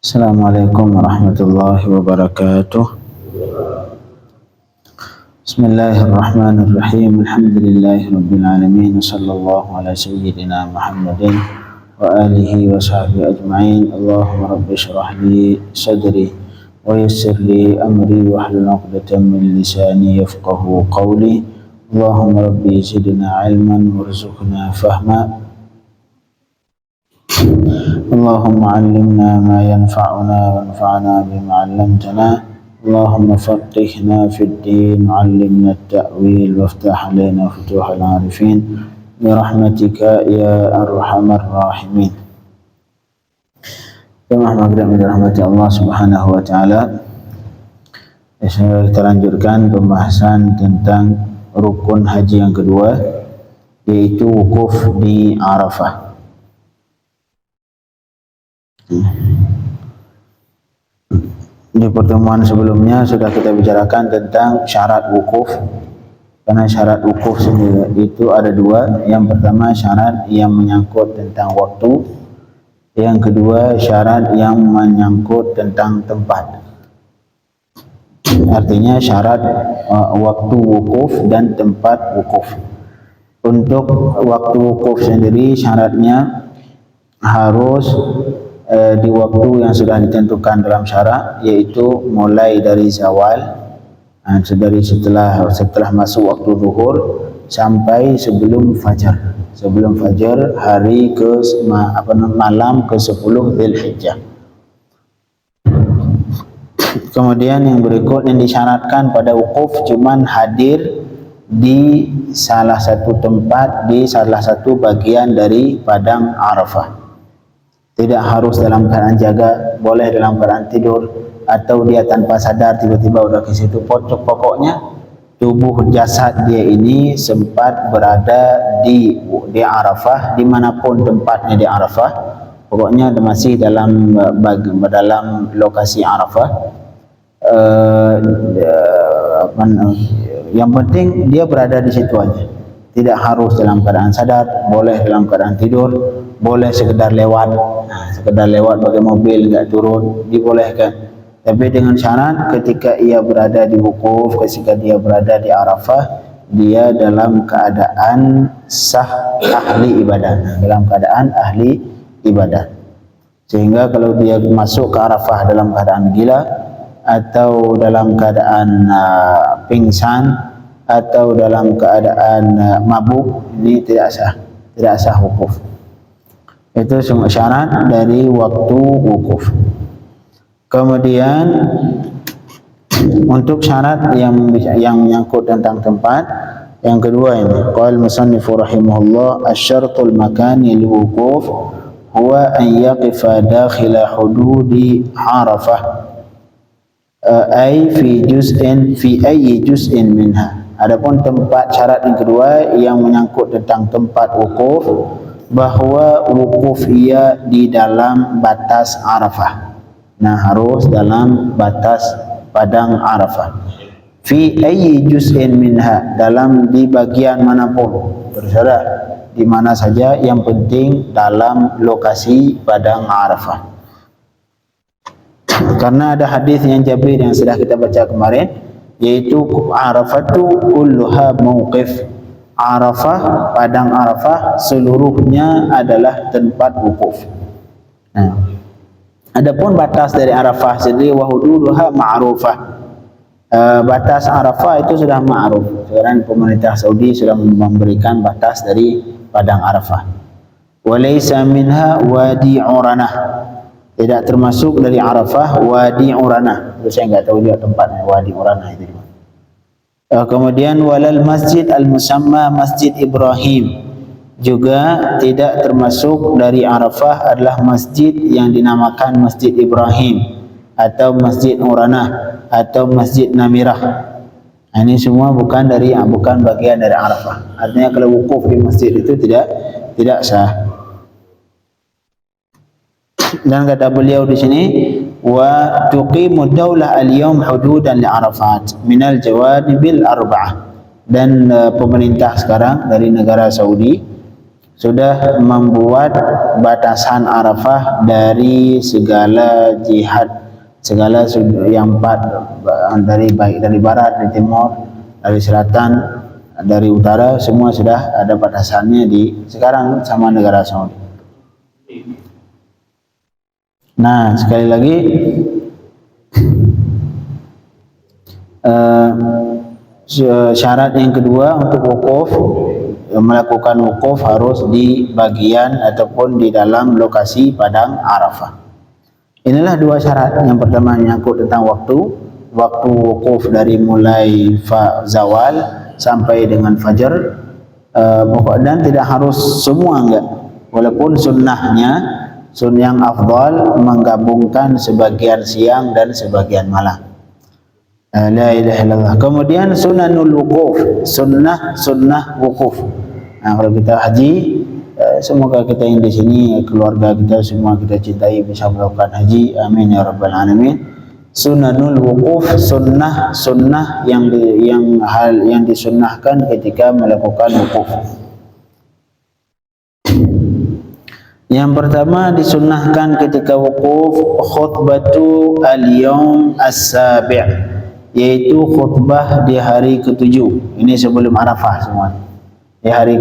Assalamualaikum warahmatullahi wabarakatuh. Bismillahirrahmanirrahim. Alhamdulillahirabbil alamin. Sallallahu ala sayyidina Muhammadin wa alihi wa sahbihi ajma'in. Allahumma rabbi shrah li sadri wa yassir li amri wa hlul 'uqdatam min lisani yafqahu qawli. Allahumma rabbi zidna ilman warzuqna fahma. Allahumma 'allimna ma yanfa'una wanfa'na bima 'allamtana. Allahumma faqihna fid din 'allimna at-ta'wil waftah 'alaina futuhal 'arifin bi rahmatika ya arhamar rahimin. Jemaah maghrib dirahmati Allah Subhanahu wa taala. Kita lanjutkan pembahasan tentang rukun haji yang kedua, yaitu wukuf di Arafah. Di pertemuan sebelumnya sudah kita bicarakan tentang syarat wukuf, karena syarat wukuf sendiri itu ada dua. Yang pertama syarat yang menyangkut tentang waktu, yang kedua syarat yang menyangkut tentang tempat. Artinya syarat waktu wukuf dan tempat wukuf. Untuk waktu wukuf sendiri syaratnya harus di waktu yang sudah ditentukan dalam syarat, yaitu mulai dari zawal, dari setelah masuk waktu zuhur sampai sebelum fajar. Sebelum fajar hari malam ke-10 Dzulhijjah. Kemudian yang berikut yang disyaratkan pada wukuf cuman hadir di salah satu tempat, di salah satu bagian dari padang Arafah. Tidak harus dalam keadaan jaga, boleh dalam keadaan tidur, atau dia tanpa sadar tiba-tiba udah ke situ. Pokoknya tubuh jasad dia ini sempat berada di Arafah, dimanapun tempatnya di Arafah. Pokoknya masih dalam lokasi Arafah. Yang penting dia berada di situ aja. Tidak harus dalam keadaan sadar, boleh dalam keadaan tidur, boleh sekedar lewat, pakai mobil enggak turun, dibolehkan. Tapi dengan syarat ketika ia berada di wukuf, ketika dia berada di Arafah, dia dalam keadaan sah ahli ibadah, dalam keadaan ahli ibadah. Sehingga kalau dia masuk ke Arafah dalam keadaan gila, atau dalam keadaan pingsan, atau dalam keadaan mabuk, ini tidak sah wukuf. Itu semua syarat dari waktu wukuf. Kemudian untuk syarat yang menyangkut tentang tempat, yang kedua ini, qala al-musannif rahimahullah, asy-syartul makani lil wukuf huwa an yaqifa dakhila hududi Arafah, ay fi ayyi juz'in minha. Adapun tempat, syarat yang kedua yang menyangkut tentang tempat wukuf, bahwa wukuf ia di dalam batas Arafah. Nah, harus dalam batas padang Arafah. Fi ayyi juz'in minha, dalam di bagian manapun, terserah di mana saja, yang penting dalam lokasi padang Arafah. Karena ada hadis yang Jabir yang sudah kita baca kemarin, yaitu Arafatu kulluha mauqif. Arafah, padang Arafah seluruhnya adalah tempat wukuf. Nah, adapun batas dari Arafah sendiri, wa hududuha ma'rufah. Batas Arafah itu sudah ma'ruf. Sekarang pemerintah Saudi sudah memberikan batas dari padang Arafah. Wa laysa minha wadi Uranah. Tidak termasuk dari Arafah wadi Uranah. Itu saya enggak tahu juga tempatnya wadi Uranah itu. Kemudian walal masjid al-musamma Masjid Ibrahim, juga tidak termasuk dari Arafah adalah masjid yang dinamakan Masjid Ibrahim, atau Masjid Uranah, atau Masjid Namirah. Ini semua bukan bagian dari Arafah. Artinya kalau wukuf di masjid itu tidak sah. Dan kata beliau di sini, wa tuqimu daulah al-yawm hududan li Arafat minal jawanibil arba'ah. Dan pemerintah sekarang dari negara Saudi sudah membuat batasan Arafah dari segala jihad, segala yang empat, dari baik dari barat, dari timur, dari selatan, dari utara, semua sudah ada batasannya di sekarang sama negara Saudi. Nah, sekali lagi syarat yang kedua untuk wukuf, melakukan wukuf harus di bagian ataupun di dalam lokasi padang Arafah. Inilah dua syarat. Yang pertama menyangkut tentang waktu wukuf dari mulai zawal sampai dengan fajar, dan tidak harus semua, enggak, walaupun sunnahnya yang afdal menggabungkan sebagian siang dan sebagian malam. La ilaha illallah. Kemudian sunanul wukuf, sunnah wukuf. Nah, kalau kita haji, semoga kita yang di sini, keluarga kita semua kita cintai bisa melakukan haji, amin ya rabbal alamin. Sunanul wukuf, sunnah yang disunnahkan ketika melakukan wukuf. Yang pertama disunnahkan ketika wukuf khutbatu al-yawm as-sabi', yaitu khutbah di hari ke-7. Ini sebelum Arafah semua. Di hari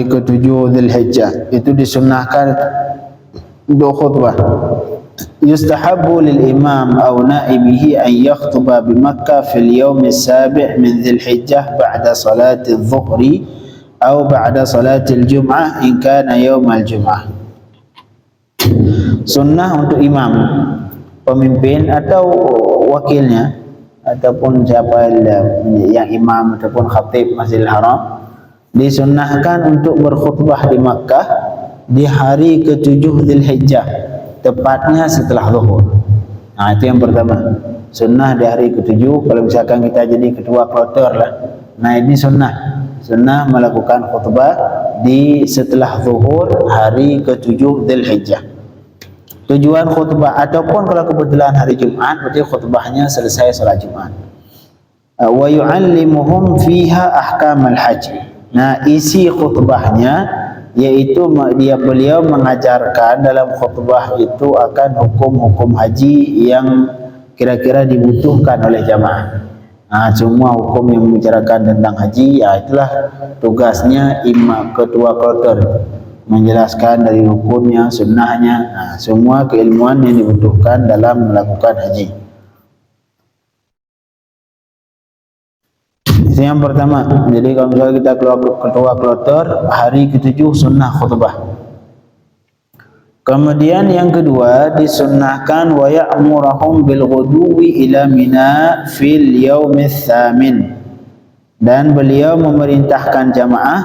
ke-7 Dzulhijjah itu disunnahkan untuk khutbah. Yustahabbu lil imam aw na'ibihi an yakhtuba bi Makkah fil yawm as-sabi' min Dzulhijjah ba'da salati adh-dhuhri atau ba'da salatil jum'ah in kana yaumal jum'ah. Sunnah untuk imam, pemimpin atau wakilnya, ataupun siapa yang imam ataupun khatib Masjidil Haram, disunnahkan untuk berkhutbah di Makkah di hari ke-7 Dzulhijjah, tepatnya setelah zuhur. Nah, itu yang pertama. Sunnah di hari ke-7, kalau misalkan kita jadi ketua kloter lah. Nah, ini sunnah melakukan khutbah di setelah zuhur hari ke-7 Dzulhijjah. Tujuan khutbah, ataupun kalau kebetulan hari Jumat, berarti khutbahnya selesai salat Jumat. Wa yu'allimuhum fiha ahkamal haji. Nah, isi khutbahnya yaitu beliau mengajarkan dalam khutbah itu akan hukum-hukum haji yang kira-kira dibutuhkan oleh jamaah. Nah, semua hukum yang membicarakan tentang haji, ya itulah tugasnya imam ketua kloter, menjelaskan dari hukumnya, sunnahnya, semua keilmuan yang dibutuhkan dalam melakukan haji. Itu yang pertama. Jadi kalau misalnya kita ketua kloter, hari ke-7 sunnah khutbah. Kemudian yang kedua disunnahkan wa ya'murahum bil ghuduwi ila Mina fil yaumits tsamin, dan beliau memerintahkan jamaah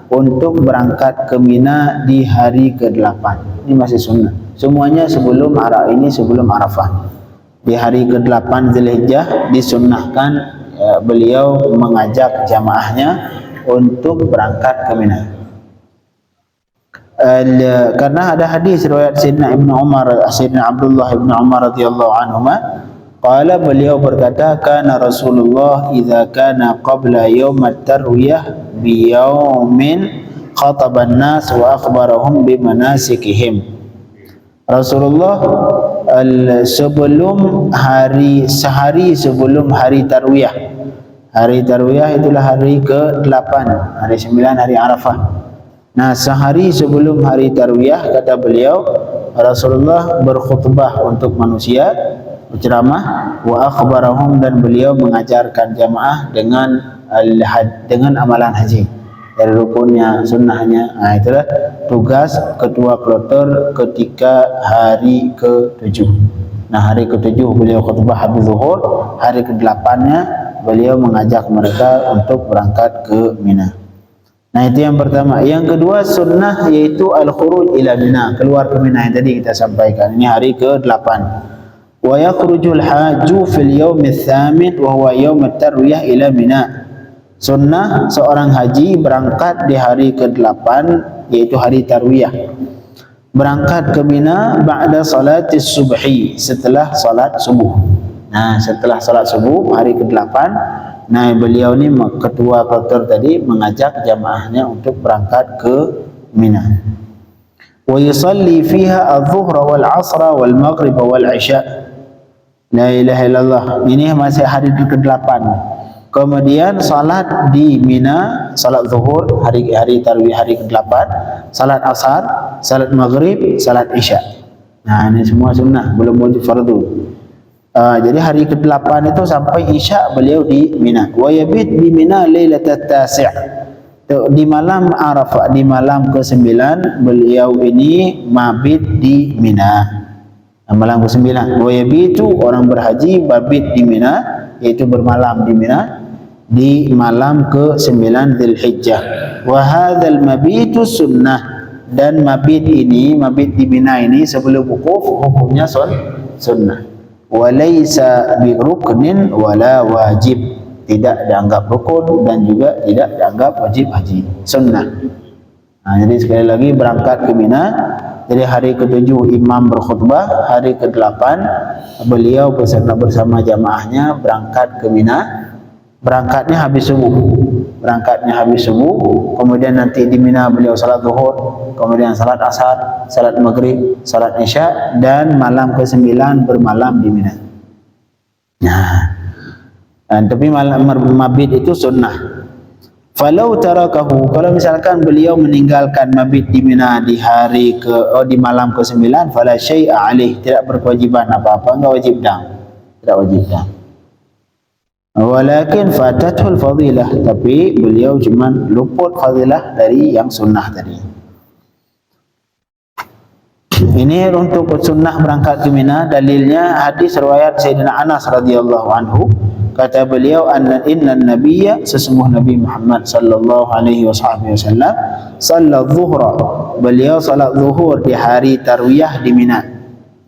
untuk berangkat ke Mina di hari ke-8. Ini masih sunnah. Semuanya sebelum Arafah. Di hari ke-8 Dzulhijjah disunnahkan beliau mengajak jamaahnya untuk berangkat ke Mina. Karena ada hadis riwayat Sayyidina Abdullah ibn Umar radhiyallahu anhuma, qala, beliau berkata, kana Rasulullah idza kana qabla yaum at-tarwiyah bi yaumin khataba an-nas wa akhbarahum bi manasikihim. Rasulullah sehari sebelum hari tarwiyah. Hari tarwiyah itulah hari ke-8, hari 9, hari Arafah. Nah, sehari sebelum hari tarwiyah, kata beliau, Rasulullah berkhutbah untuk manusia, berceramah, wa akhbarahum, dan beliau mengajarkan jamaah dengan amalan haji, dari rukunnya, sunnahnya. Nah, itulah tugas ketua kloter ketika hari ke-7. Nah, hari ke-7 beliau khutbah habis zuhur, hari ke-8-nya beliau mengajak mereka untuk berangkat ke Mina. Nah, itu yang pertama. Yang kedua sunnah yaitu al-khuruj ila Mina, keluar ke Mina yang tadi kita sampaikan. Ini hari ke-8. Wa yakhrujul haju fil yaumits tsamin wa huwa yaumut tarwiyah ila Mina. Sunnah seorang haji berangkat di hari ke-8 yaitu hari tarwiyah. Berangkat ke Mina ba'da salatis subhi, setelah salat subuh. Nah, setelah salat subuh hari ke-8 Nah, beliau ni ketua kloter tadi mengajak jamaahnya untuk berangkat ke Mina. Wa yusalli fiha adh-dhuhra wal 'ashra wal maghrib wal 'isya. La ilaha illallah. Ini masih hari ke-8. Kemudian salat di Mina, salat zuhur hari tarwih hari ke-8, salat asar, salat maghrib, salat isya. Nah, ini semua sunnah, belum wajib fardu. Jadi hari ke-8 itu sampai isya beliau di Mina. Wa yabit bi Mina lailatat tasi'. Di malam Arafah, di malam ke-9 beliau ini mabit di Mina. Malam ke-9. Wa yabitu, orang berhaji mabit di Mina, yaitu bermalam di Mina di malam ke-9 Dzulhijjah. Wa hadzal mabitu sunnah, dan mabit ini, mabit di Mina ini sebelum wukuf hukumnya sunnah. Wa laisa bi ruknin wala wajib, tidak dianggap rukun dan juga tidak dianggap wajib haji, sunnah. Jadi sekali lagi berangkat ke Mina. Jadi hari ke-7 imam berkhutbah, hari ke-8 beliau bersama jamaahnya berangkat ke Mina. Berangkatnya habis subuh. Kemudian nanti di Mina beliau salat zuhur, kemudian salat asar, salat maghrib, salat isya, dan malam ke-9 bermalam di Mina. Tapi malam mabit itu sunnah. Falau tarakahu, kalau misalkan beliau meninggalkan mabit di Mina di malam ke-9, fala syai'a alaih, tidak berkewajiban apa-apa, enggak wajib dam. Tidak wajib dam. Walakin fatathul fadilah, tapi beliau cuma luput fadilah dari yang sunnah tadi. Ini untuk sunnah berangkat ke Mina. Dalilnya hadis riwayat Sayyidina Anas radhiyallahu anhu. Kata beliau, inna nabiyya, sesungguh Nabi Muhammad sallallahu alaihi wasallam, salat zuhra, beliau salat zuhur di hari tarwiyah di Mina.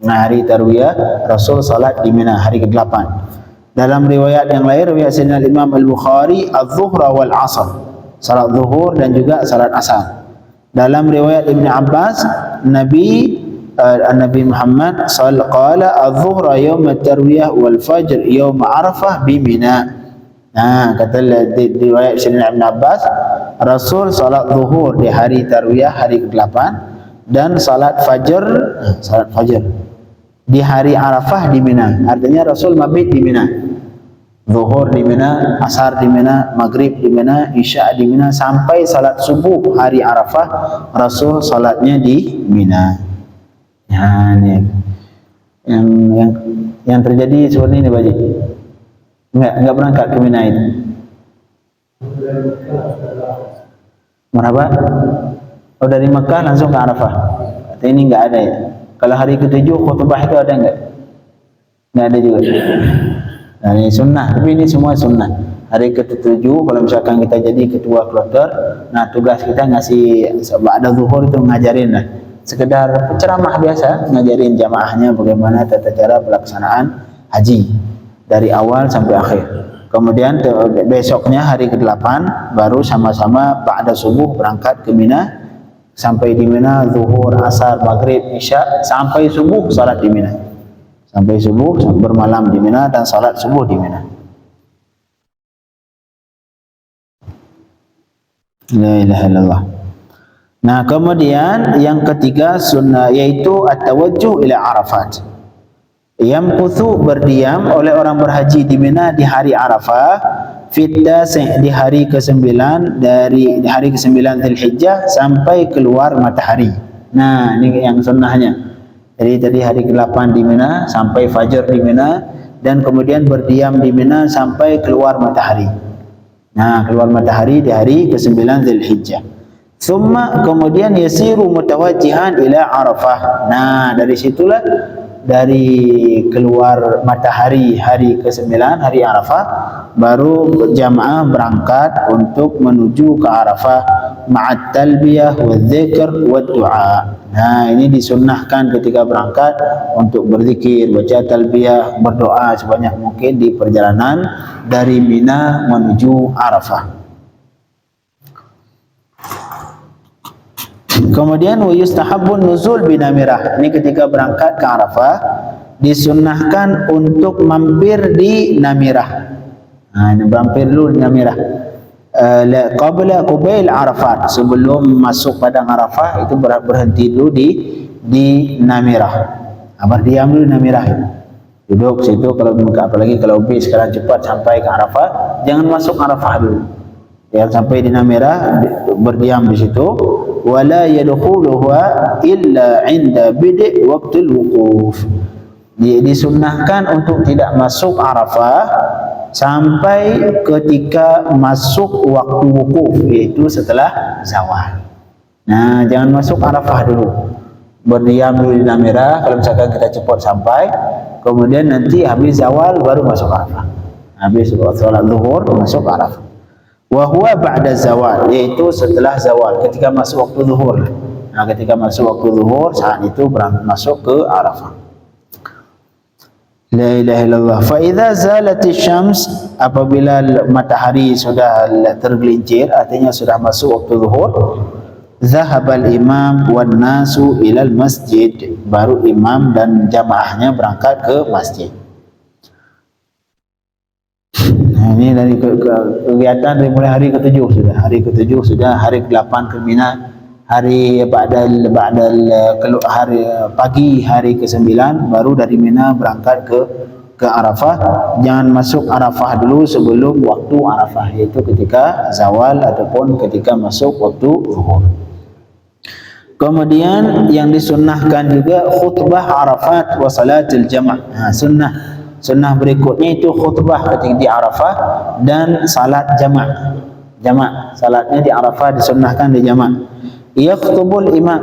Nah, hari tarwiyah Rasul salat di Mina hari ke-8. Dalam riwayat yang lain, riwayat Sayyidina Imam Al-Bukhari, adh-dhuhra wal 'asr, salat zuhur dan juga salat asar. Dalam riwayat Ibn Abbas, Nabi Muhammad qala adh-dhuhra yawm at-tarwiyah wal fajr yawm Arafah bi Mina. Kata di riwayat Sayyidina Ibn Abbas, Rasul salat zuhur di hari tarwiyah hari ke-8 dan salat fajr di hari Arafah di Mina. Artinya Rasul mabit di Mina. Zuhur di Mina, asar di Mina, maghrib di Mina, isya di Mina, sampai salat subuh hari Arafah Rasul salatnya di Mina. Ini yang terjadi seperti ini, Pak Haji. Enggak berangkat ke Mina itu. Merhaba? Dari Mekah langsung ke Arafah. Ini enggak ada itu. Kalau hari ke-7 khutbah itu ada enggak? Enggak ada juga. Nah, ini sunnah, tapi ini semua sunnah. Hari ke-7 kalau misalkan kita jadi ketua kloter, nah tugas kita ngasih ba'da zuhur itu ngajarin lah. Sekedar ceramah biasa, ngajarin jamaahnya bagaimana tata cara pelaksanaan haji dari awal sampai akhir. Kemudian besoknya hari ke-8 baru sama-sama ba'da subuh berangkat ke Mina. Sampai di Mina zuhur, asar, maghrib, isya, sampai subuh salat di Mina. Sampai subuh bermalam di Mina dan salat subuh di Mina. La ilaha illallah. Nah, kemudian yang ketiga sunnah yaitu at-tawajjuh ila Arafat. Yamkuthu, berdiam oleh orang berhaji di Mina di hari Arafah, di hari ke-9 dari hari ke-9 Dzulhijjah sampai keluar matahari. Nah, ini yang sunnahnya. Jadi tadi hari ke-8 di Mina sampai fajar di Mina, dan kemudian berdiam di Mina sampai keluar matahari. Nah, keluar matahari di hari ke-9 Dzulhijjah. Summa, kemudian yasiru mutawajjihan ila Arafah. Nah, dari situlah, dari keluar matahari hari ke-9 hari Arafah, baru jamaah berangkat untuk menuju ke Arafah ma'at talbiyah wa dzikr wa du'a. Nah, ini disunnahkan ketika berangkat untuk berzikir, baca talbiyah, berdoa sebanyak mungkin di perjalanan dari Mina menuju Arafah. Kemudian wa yustahabbun nuzul bi Namirah. Ini ketika berangkat ke Arafah disunnahkan untuk mampir di Namirah. Berampir dulu di Namirah. Qabla Qubail Arafat, sebelum masuk padang Arafah itu berhenti dulu di Namirah. Berdiam dulu di Namirah. Duduk situ, kalau apalagi kalau bis sekarang cepat sampai ke Arafah, jangan masuk Arafah dulu. Yang sampai di Namirah berdiam di situ. Wala yadkhuluha illa 'inda bidi' waqtil wuquf. Disunnahkan untuk tidak masuk Arafah sampai ketika masuk waktu wukuf, yaitu setelah zawal. Nah, jangan masuk Arafah dulu, berdiam dulu di Namirah. Kalau misalkan kita cepat sampai, kemudian nanti habis zawal baru masuk Arafah. Habis sholat zuhur masuk Arafah. Wa huwa ba'da zawal, yaitu setelah zawal, ketika masuk waktu zuhur. Nah, ketika masuk waktu zuhur, saat itu masuk ke Arafah. La ilaha illallah. Fa idza zalatis syams, apabila matahari sudah tergelincir, artinya sudah masuk waktu zuhur, zahabal imam wan nasu ilal masjid, baru imam dan jamaahnya berangkat ke masjid. Nah, ini dari kegiatan dari mulai hari ke-7 sudah. Hari ke-7 sudah, hari ke-8 ke Mina, hari ba'dal hari pagi hari ke-9 baru dari Mina berangkat ke Arafah. Jangan masuk Arafah dulu sebelum waktu Arafah, yaitu ketika zawal ataupun ketika masuk waktu zuhur. Kemudian yang disunnahkan juga khutbah Arafat wa salatil jama'. Sunnah berikutnya itu khutbah ketika di Arafah dan salat jama'. Salatnya di Arafah disunnahkan di jama'. Yakhtubul imam,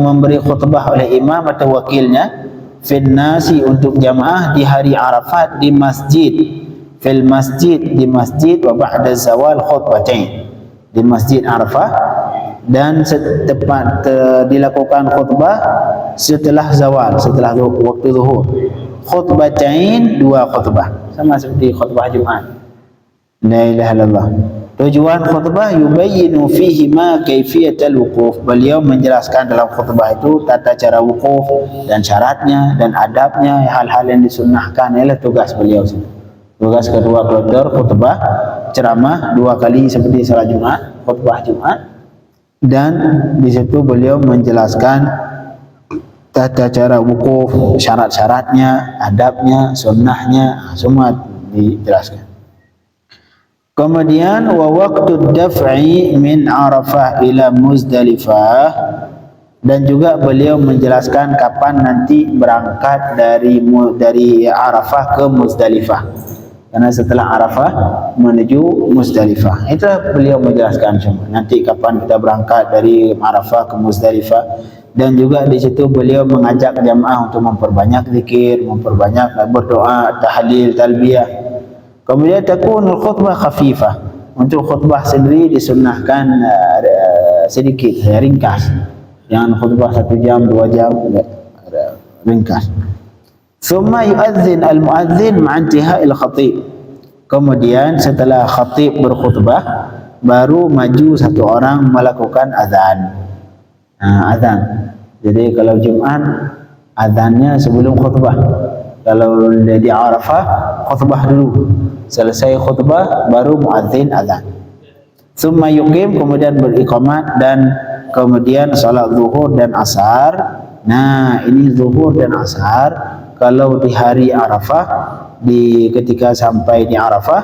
memberi khutbah oleh imam atau wakilnya, fil nasi, untuk jamaah di hari Arafat, di masjid, fil masjid, di masjid, wa ba'da zawal khutbatain, di masjid Arafah, dan dilakukan khutbah setelah zawal, setelah waktu zuhur. Khutbatain, 2 khutbah, sama seperti khutbah Jumat. La ilaha illallah. Tujuan khutbah yubayyinu fihi ma kaifiyatul wuquf. Beliau menjelaskan dalam khutbah itu tata cara wukuf dan syaratnya dan adabnya, hal-hal yang disunnahkan. Ialah tugas beliau. Tugas kedua kloter khutbah, ceramah 2 kali seperti salat Jumat, khutbah Jumat, dan di situ beliau menjelaskan tata cara wukuf, syarat-syaratnya, adabnya, sunnahnya, semua dijelaskan. Kemudian wa waqtu daf'i min Arafah ila Muzdalifah, dan juga beliau menjelaskan kapan nanti berangkat dari Arafah ke Muzdalifah. Karena setelah Arafah menuju Muzdalifah, itu beliau menjelaskan semua. Nanti kapan kita berangkat dari Arafah ke Muzdalifah, dan juga di situ beliau mengajak jamaah untuk memperbanyak zikir, memperbanyak berdoa, tahlil, talbiyah. Kemudian takunul khutbah khafifah, untuk khutbah sendiri disunnahkan sedikit, ringkas. Jangan khutbah 1 jam, 2 jam, ringkas. Thumma yu'adzin al-mu'adzin ma'antiha'il khatib. Kemudian setelah khatib berkhutbah, baru maju 1 orang melakukan azan. Azan. Jadi kalau Jumat azannya sebelum khutbah. Kalau di Arafah khutbah dulu. Selesai khutbah baru muadzin azan. Tsumma yuqim, kemudian beriqamat, dan kemudian salat zuhur dan asar. Nah, ini zuhur dan asar kalau di hari Arafah, ketika sampai di Arafah,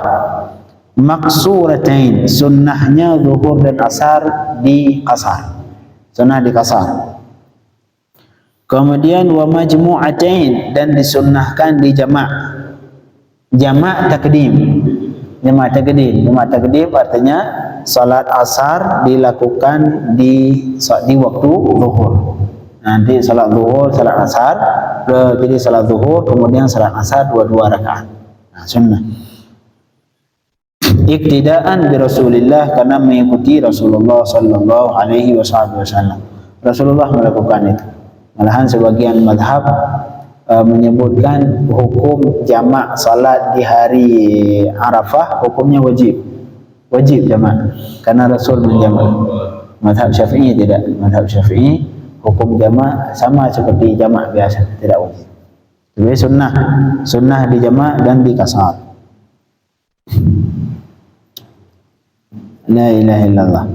maksuratain, sunnahnya zuhur dan asar di qasar. Sunnah di qasar. Kemudian wa majmu'atain, dan disunnahkan di jama'. Jama' takdim. Jama' takdim artinya salat asar dilakukan di waktu zuhur. Nanti salat zuhur, salat asar, jadi salat zuhur kemudian salat asar 2 rakaat. Sunnah. Iktidaan bi Rasulillah, karena mengikuti Rasulullah sallallahu alaihi wasallam. Rasulullah melakukan itu. Malahan sebagian madhab menyebutkan hukum jamak salat di hari Arafah hukumnya wajib jamak, karena Rasul menjamak. Madhab Syafi'i tidak. Madhab Syafi'i hukum jamak sama seperti jamak biasa, tidak wajib. Jadi sunnah di jamak dan di qasar. La ilaha illallah.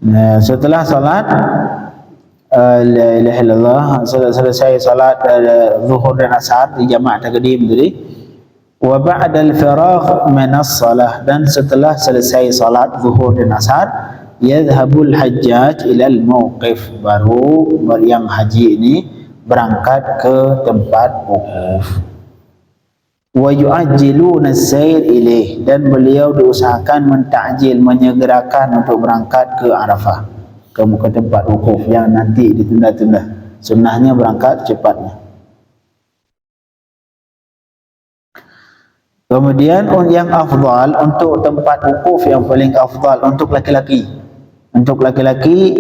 Nah, setelah salat la ilaha illallah, selesai salat zuhur dan asar di jamaah taqdim tadi, wa ba'dal faragh min as-salah, dan setelah selesai salat zuhur dan asar, yadhhabul hajjaj ila al-mauqif, baru yang haji ini berangkat ke tempat wukuf. Wa yu'ajjiluna as-sayr ilaih, dan beliau diusahakan mentakjil, menyegerakan untuk berangkat ke Arafah, ke tempat wukuf yang nanti ditunda-tunda. Sunnahnya berangkat cepatnya. Kemudian yang afdal untuk tempat wukuf, yang paling afdal untuk laki-laki. Untuk laki-laki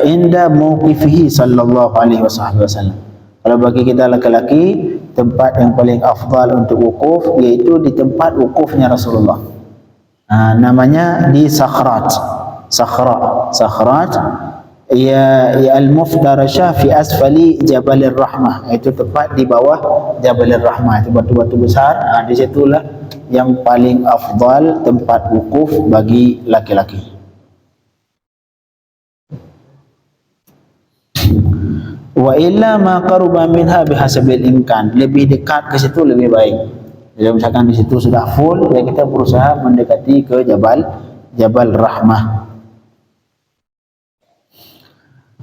inda mauqifihi sallallahu alaihi wasallam. Kalau bagi kita laki-laki, tempat yang paling afdal untuk wukuf yaitu di tempat wukufnya Rasulullah. Namanya di Sakhrat. Sakhrat ya al-mufdarashah fi asfali Jabalir Rahmah, itu tepat di bawah Jabalir Rahmah, itu batu-batu besar. Di situlah yang paling afdal tempat wukuf bagi laki-laki. Wa illa ma qaruba minha bihasabil imkan, lebih dekat ke situ lebih baik. Jadi misalkan di situ sudah full, ya kita berusaha mendekati ke Jabal Rahmah.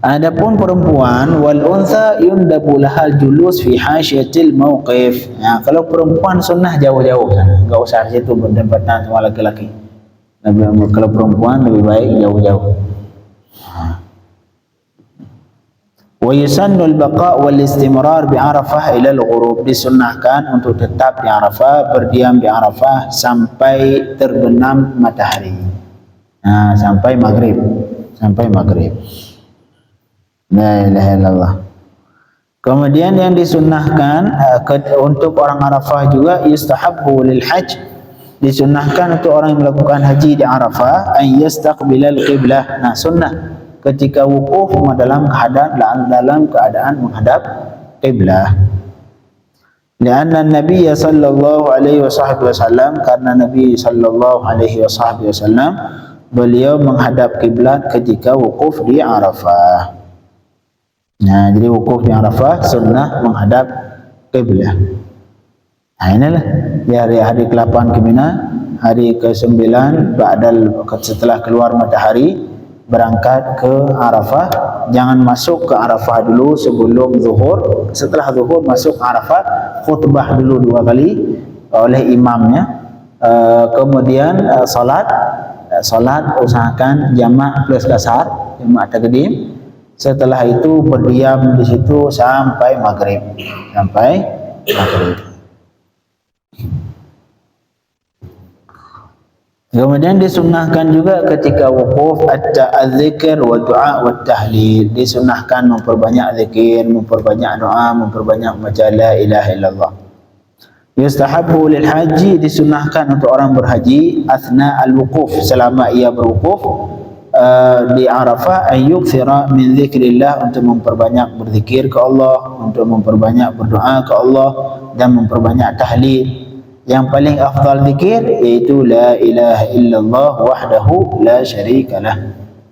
Adapun perempuan, wal untha yundabu lahal julus fi hasyatil mauqif. Ya, kalau perempuan sunnah jauh-jauh sana, enggak usah di situ berdempatan sama laki-laki. Kalau perempuan lebih baik jauh-jauh. Wa yusannul baqa' wal istimrar bi Arafah ila al-ghurub, disunnahkan untuk tetap di Arafah, berdiam di Arafah sampai terbenam matahari. Sampai maghrib. La ilaha illallah. Kemudian yang disunnahkan untuk orang Arafah juga, yustahabbu lil hajj, disunnahkan untuk orang yang melakukan haji di Arafah, an yastaqbilal qiblah. Sunnah ketika wukuf dalam keadaan menghadap qiblah. Karena Nabi sallallahu alaihi wasallam, karena Nabi sallallahu alaihi wasallam beliau menghadap kiblat ketika wukuf di Arafah. Jadi wukuf di Arafah sunnah menghadap qiblah. Inilah di hari ke-8 ke Mina, hari ke-9 setelah keluar matahari berangkat ke Arafah. Jangan masuk ke Arafah dulu sebelum zuhur. Setelah zuhur masuk ke Arafah, khutbah dulu 2 kali oleh imamnya. Kemudian salat usahakan jamak plus kasar, jamak taqdim. Setelah itu berdiam di situ sampai maghrib. Kemudian disunnahkan juga ketika wukuf at-ta'adzikr wa du'a wa tahlil, disunnahkan memperbanyak zikir, memperbanyak doa, memperbanyak baca la ilaha illallah. Yustahabbu lil haji, disunnahkan untuk orang berhaji athna al-wukuf, selama ia berwukuf di Arafah, ayyukthira min zikrillah, untuk memperbanyak berzikir ke Allah, untuk memperbanyak berdoa ke Allah, dan memperbanyak tahlil. Yang paling afdal zikir yaitu la ilaha illallah wahdahu la syarika lah.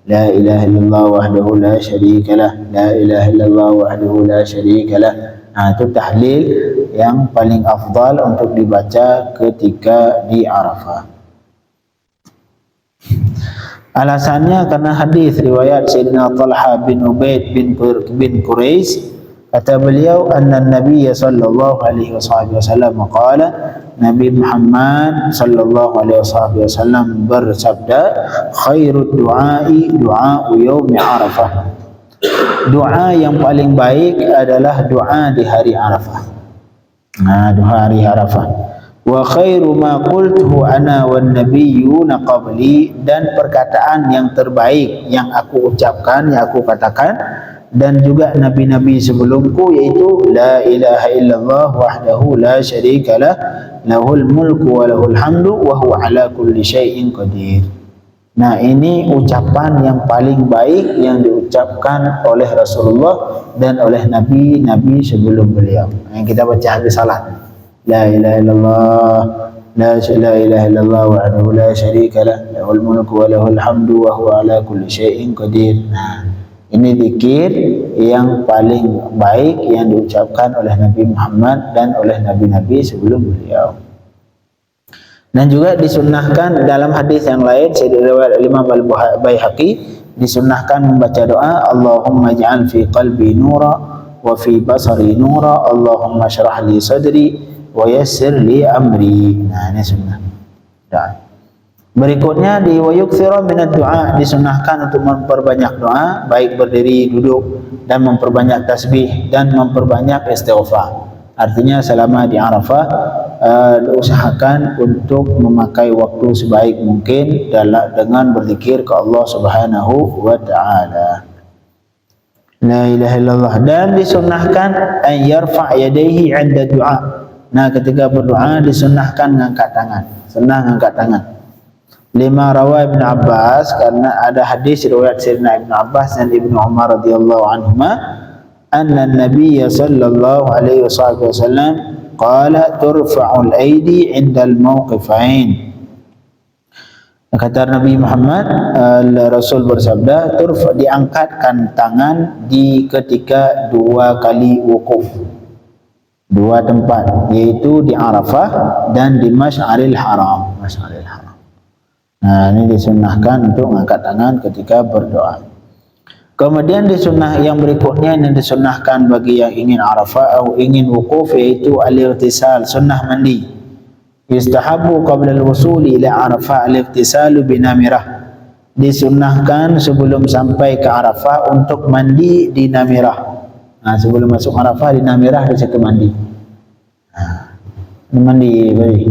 La ilaha illallah wahdahu la syarika lah. La ilaha illallah wahdahu la syarika lah. Itu tahlil yang paling afdal untuk dibaca ketika di Arafah. Alasannya karena hadis riwayat Sayyidina Talha bin Ubaid bin Quraisy, kata beliau, anna Nabi sallallahu alaihi wasallam qala, Nabi Muhammad sallallahu alaihi wasallam bersabda, khairud du'ai du'a'u yaumi Arafah, doa yang paling baik adalah doa di hari Arafah. Doa hari Arafah. Wa khairu ma qultuhu ana wan nabiyyuna qabli, dan perkataan yang terbaik yang aku ucapkan, yang aku katakan, dan juga nabi-nabi sebelumku, yaitu la ilaha illallah wahdahu la syarikalah lahul mulku wa lahul hamdu wa huwa ala kulli syai'in qadir. Nah, ini ucapan yang paling baik yang diucapkan oleh Rasulullah dan oleh Nabi-Nabi sebelum beliau. Yang kita baca habis salat. La ilaha illallah, la ilaha illallah wahdahu la syarika lah, lahul mulku wa lahul hamdu wa huwa ala kulli syai'in qadir. Nah, ini zikir yang paling baik yang diucapkan oleh Nabi Muhammad dan oleh Nabi-Nabi sebelum beliau. Dan juga disunnahkan dalam hadis yang lain riwayat Imam Al-Baihaqi, disunnahkan membaca doa Allahumma ij'al fi qalbi nura wa fi basari nura, Allahumma syrah li sadri wa yassir li amri. Nah, ini sunnah doa. Berikutnya di wa yukthira minad du'a, disunnahkan untuk memperbanyak doa, baik berdiri, duduk, dan memperbanyak tasbih dan memperbanyak istighfar. Artinya selama di Arafah usahakan untuk memakai waktu sebaik mungkin dengan berzikir ke Allah Subhanahu wa taala. La ilaha illallah. Dan disunnahkan an yarfa' yadayhi 'inda du'a. Nah, ketika berdoa disunnahkan mengangkat tangan. Sunnah mengangkat tangan. Lima rawa Ibn Abbas, karena ada hadis riwayat Sayyidina Ibn Abbas dan Ibnu Umar radhiyallahu anhuma, anna Nabi sallallahu alaihi wasallam qala turfa'ul aidi 'indal mawqifain. Kata Nabi Muhammad, Rasul bersabda, diangkatkan tangan di ketika dua kali wukuf, dua tempat, yaitu di Arafah dan di Masy'aril Haram. Masy'aril Haram. Nah, ini disunnahkan untuk mengangkat tangan ketika berdoa. Kemudian disunnah yang berikutnya yang disunnahkan bagi yang ingin Arafah atau ingin wukuf, yaitu al-irtisal, sunnah mandi. Yustahabu qabla al-wusuli ila Arafah al-irtisalu binamirah. Disunnahkan sebelum sampai ke Arafah untuk mandi di namirah. Nah, sebelum masuk Arafah di namirah di situ mandi. Nah, mandi beri.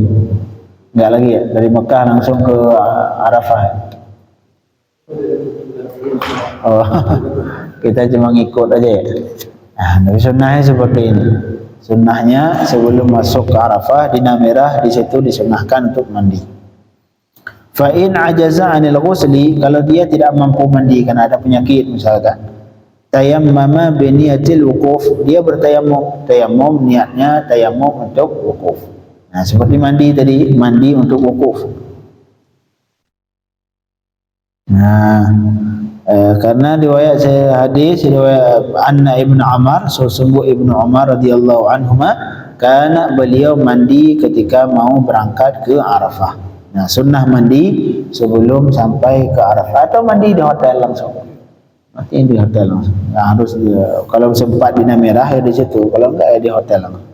Enggak lagi ya, dari Mekah langsung ke Arafah. Oh, kita cuma ngikut aja ya. Nah, sunnahnya seperti ini. Sunnahnya sebelum masuk ke Arafah di namirah, di situ disunnahkan untuk mandi. Fa in ajaza 'anil ghusli, kalau dia tidak mampu mandi karena ada penyakit misalkan, tayammama bi niyatil wukuf, dia bertayamum. Tayamum niatnya tayamum untuk wukuf. Nah, seperti mandi tadi, mandi untuk wukuf. Nah, karena riwayat hadis riwayat anna Ibnu Umar, sesungguh Ibnu Umar radhiyallahu anhuma, karena beliau mandi ketika mau berangkat ke Arafah. Nah, sunnah mandi sebelum sampai ke Arafah atau mandi di hotel langsung. Mati di hotel langsung. Nah, harus kalau sempat di namirah ya di situ, kalau enggak ya di hotel langsung.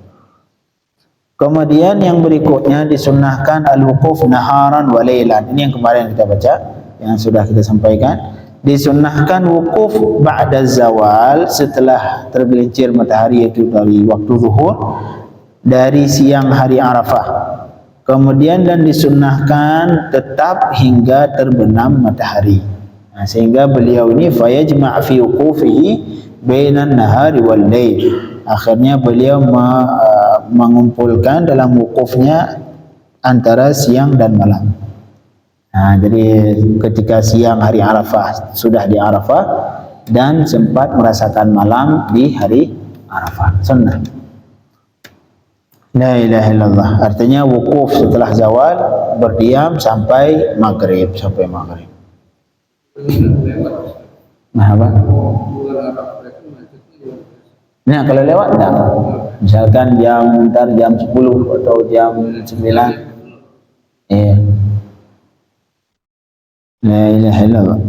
Kemudian yang berikutnya disunnahkan al-wukuf naharan wa lailan. Ini yang kemarin kita baca, yang sudah kita sampaikan. Disunnahkan wukuf ba'da zawal, setelah tergelincir matahari, itu dari waktu zuhur, dari siang hari Arafah. Kemudian dan disunnahkan tetap hingga terbenam matahari. Nah, sehingga beliau ini fayajma' fi wukufihi bainan nahari wal lail. Akhirnya beliau mengumpulkan dalam wukufnya antara siang dan malam. Nah, jadi ketika siang hari Arafah sudah di Arafah dan sempat merasakan malam di hari Arafah, sunnah. La ilaha illallah, artinya wukuf setelah zawal, berdiam sampai maghrib, Nah, apa? Nah, kalau lewat enggak? Misalkan jam 10 atau jam 9. Iya. La ilaha illallah.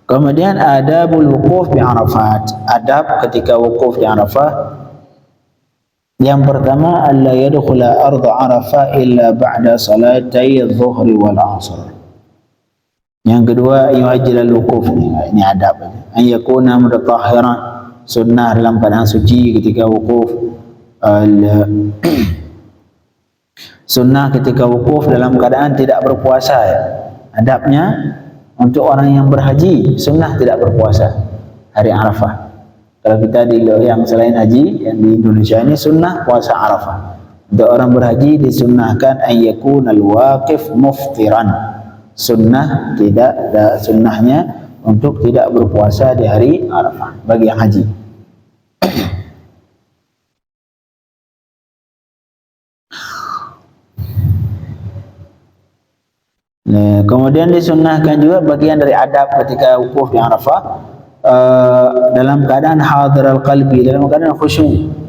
Kemudian adabul wukuf di Arafat. Adab ketika wukuf di Arafah. Yang pertama, alla yadkhula ardh Arafah illa ba'da salatay adh-dhuhri wal 'asr. Yang kedua, yu'ajjal al-wukuf. Ini adab. An yakuna mutatahhiran, sunnah dalam keadaan suci ketika wukuf. Sunnah ketika wukuf dalam keadaan tidak berpuasa ya. Adabnya untuk orang yang berhaji, sunnah tidak berpuasa hari Arafah. Kalau kita di yang selain haji, yang di Indonesia ini sunnah puasa Arafah. Untuk orang berhaji disunnahkan ayyakun al-waqif muftiran. Sunnahnya untuk tidak berpuasa di hari Arafah bagi yang haji. Nah, kemudian disunnahkan juga bagian dari adab ketika wukuf di Arafah dalam keadaan hadir al-qalbi, dalam keadaan khusyuk.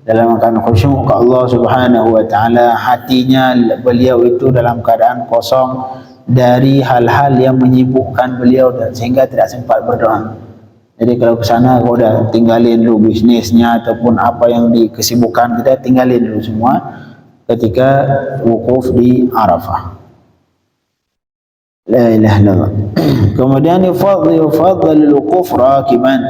Dalam keadaan khusyuk ke Allah Subhanahu wa taala, hatinya beliau itu dalam keadaan kosong dari hal-hal yang menyibukkan beliau sehingga tidak sempat berdoa. Jadi kalau ke sana kau dah tinggalin dulu bisnisnya ataupun apa yang di kesibukan kita, tinggalin dulu semua ketika wukuf di Arafah. La ilaha illallah. Kemudian yufadhil al-wuquf rakiban.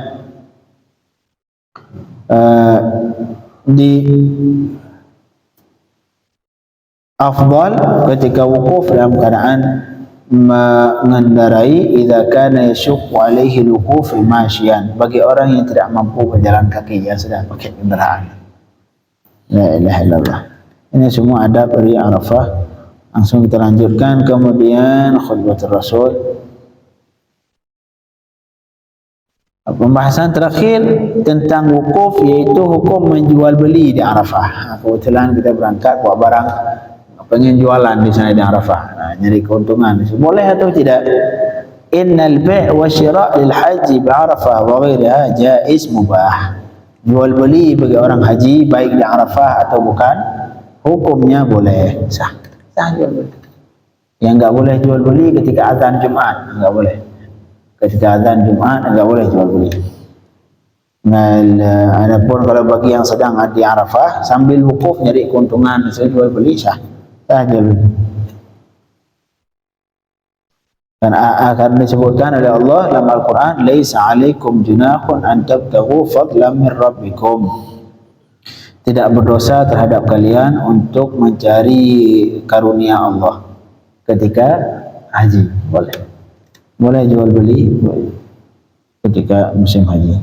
Di afdal ketika wukuf dalam keadaan mengendarai idza kana yashqu alaihi al-wuquf masyian, bagi orang yang tidak mampu berjalan kaki yang sedang pakai kendaraan. La ilaha illallah. Ini semua adab dari Arafah. Langsung kita lanjutkan. Kemudian khutbatul Rasul. Pembahasan terakhir tentang wukuf, yaitu hukum menjual beli di Arafah. Kebetulan kita berangkat bawa barang, pengen jualan di sana di Arafah, nyari keuntungan. Boleh atau tidak? Innal bai' wa syira' lil haji bi Arafah wa ghairiha jaiz mubah. Jual beli bagi orang haji baik di Arafah atau bukan, hukumnya boleh, sah. Sah jual beli. Yang enggak boleh jual beli ketika azan Jumat, enggak boleh. Ketika azan Jumat enggak boleh jual beli. Nah, adapun kalau bagi yang sedang di Arafah sambil wukuf nyari keuntungan, saya jual beli, sah jual beli. Dan akan disebutkan oleh Allah dalam Al-Quran, laisa alaikum junahun an tabtaghu fadlan min rabbikum. Tidak berdosa terhadap kalian untuk mencari karunia Allah ketika haji. Boleh jual beli ketika musim haji.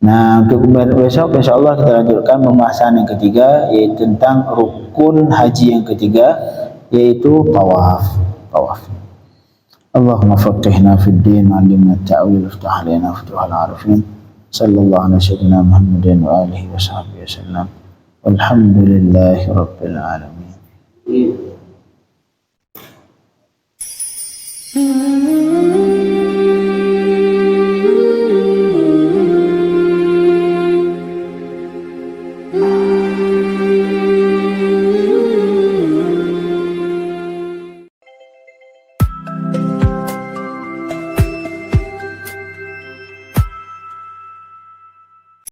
Nah, untuk besok insyaAllah kita lanjutkan pembahasan yang ketiga, yaitu tentang rukun haji yang ketiga, yaitu tawaf. Allahumma faqihna fid din, alimna ta'wil, iftah alaina futuhal arifin. Sallallahu alaihi wasallam Muhammadin wa alihi wa sahbihi wasallam. Walhamdulillahi rabbil alamin.